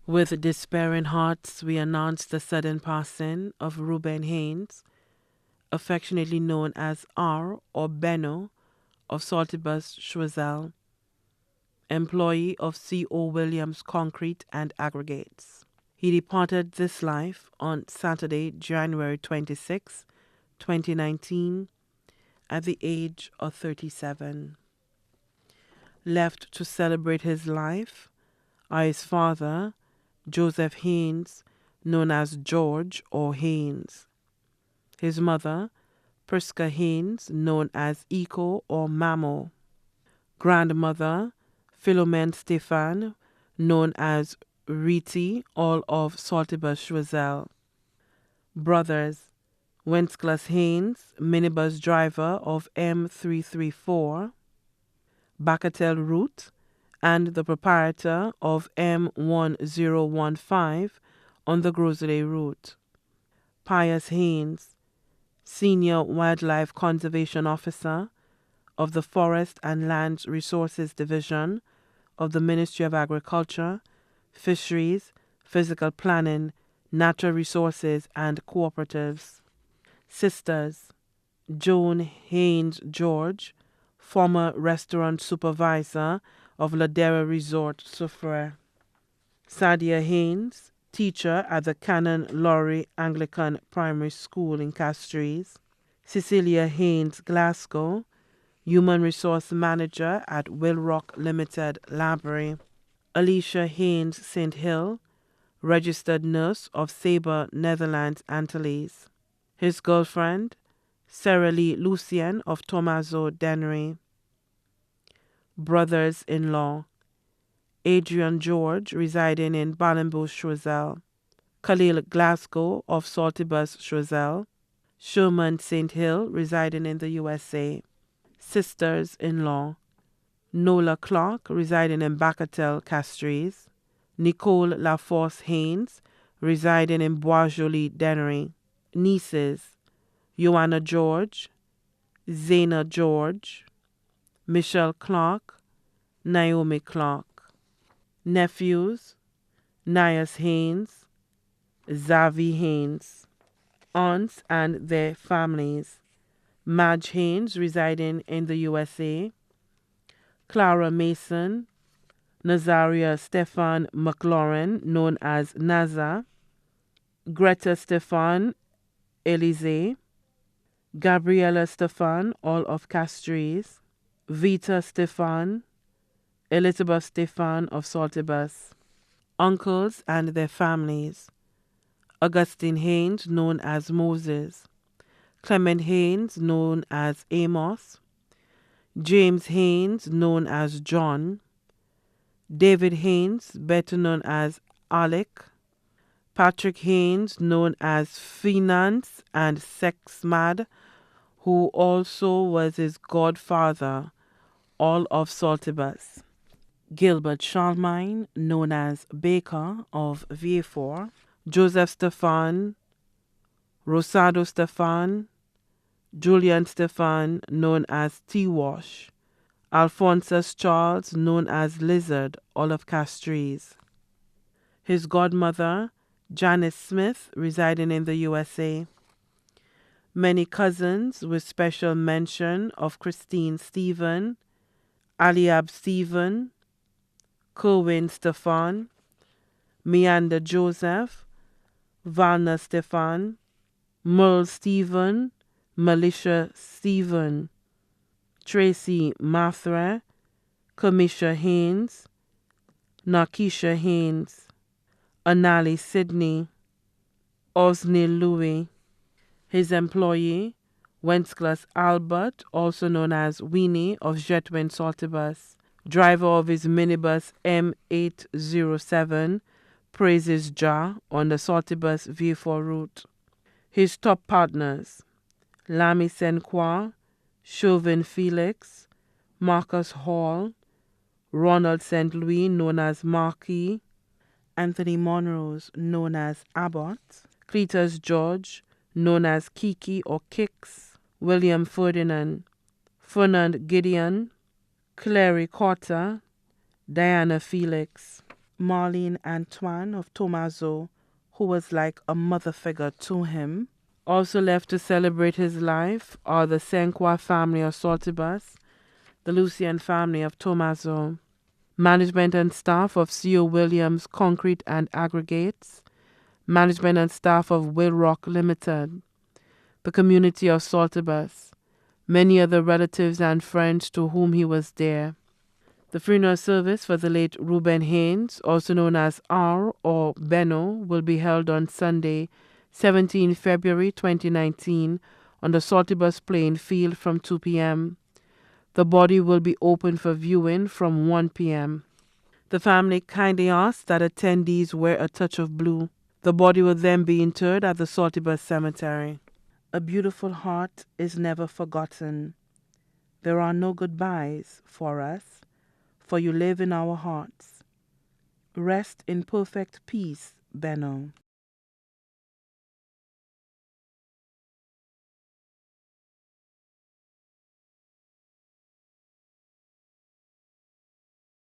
With despairing hearts, we announce the sudden passing of Ruben Haynes, affectionately known as R or Benno of Saltibus Choiseul, employee of C.O. Williams Concrete and Aggregates. He departed this life on Saturday, January 26, 2019, at the age of 37. Left to celebrate his life are his father, Joseph Haynes, known as George or Haynes, his mother, Prisca Haynes, known as Eco or Mamo, grandmother, Philomene Stefan, known as Riti, all of Saltibus Choiseul, brothers, Wenceslas Haynes, minibus driver of M334, Bacatel route, and the proprietor of M1015 on the Grosley route. Pius Haynes, Senior Wildlife Conservation Officer of the Forest and Land Resources Division of the Ministry of Agriculture, Fisheries, Physical Planning, Natural Resources and Cooperatives. Sisters, Joan Haynes George, former restaurant supervisor of Ladera Resort, Soufrière. Sadia Haynes, teacher at the Canon Laurie Anglican Primary School in Castries. Cecilia Haynes Glasgow, human resource manager at Willrock Limited Library. Alicia Haynes St. Hill, registered nurse of Sabre, Netherlands, Antilles. His girlfriend, Sarah Lee Lucien of Tommaso Dennery. Brothers-in-law, Adrian George, residing in Bolingbroke, Choiseul. Khalil Glasgow of Saltibus Choiseul. Sherman St. Hill, residing in the USA. Sisters-in-law, Nola Clark, residing in Bacatel, Castries. Nicole Laforce Haynes, residing in Bois-Joli, Dennery. Nieces, Joanna George, Zena George, Michelle Clark, Naomi Clark. Nephews, Nias Haynes, Zavi Haynes. Aunts and their families, Madge Haynes, residing in the USA. Clara Mason, Nazaria Stefan McLaurin, known as Naza. Greta Stefan Elise. Gabriella Stefan, all of Castries. Vita Stefan, Elizabeth Stefan of Saltibus. Uncles and their families, Augustine Haynes, known as Moses. Clement Haynes, known as Amos. James Haynes, known as John. David Haynes, better known as Alec. Patrick Haynes, known as Finance and Sex Mad, who also was his godfather, all of Saltibus. Gilbert Charlemagne, known as Baker of Vieux-Fort. Joseph Stefan, Rosado Stefan, Julian Stefan, known as T-Wash. Alphonsus Charles, known as Lizard, all of Castries. His godmother, Janice Smith, residing in the USA. Many cousins, with special mention of Christine Stephen, Aliab Stephen, Kerwin Stefan, Meander Joseph, Valna Stefan, Merle Stephen, Militia Stephen, Tracy Mathra, Kamisha Haynes, Narkisha Haynes, Anali Sidney, Osney Louis. His employee, Wenceslas Albert, also known as Weenie of Jetwin Saltibus, driver of his minibus M807, praises Jah on the Saltibus Vieux-Fort route. His top partners, Lamy Senqua, Chauvin Felix, Marcus Hall, Ronald St. Louis, known as Marquis, Anthony Monrose, known as Abbott, Cletus George, known as Kiki or Kix, William Ferdinand, Fernand Gideon, Clary Cotta, Diana Felix. Marlene Antoine of Tomazo, who was like a mother figure to him. Also left to celebrate his life are the Senqua family of Saltibus, the Lucien family of Tomazo, management and staff of C.O. Williams Concrete and Aggregates, management and staff of Will Rock Limited, the community of Saltibus, many other relatives and friends to whom he was dear. The funeral service for the late Ruben Haynes, also known as R or Benno, will be held on Sunday, 17 February 2019, on the Saltibus Plain Field from 2 p.m. The body will be open for viewing from 1 p.m. The family kindly asks that attendees wear a touch of blue. The body will then be interred at the Saltibus Cemetery. A beautiful heart is never forgotten. There are no goodbyes for us, for you live in our hearts. Rest in perfect peace, Benno.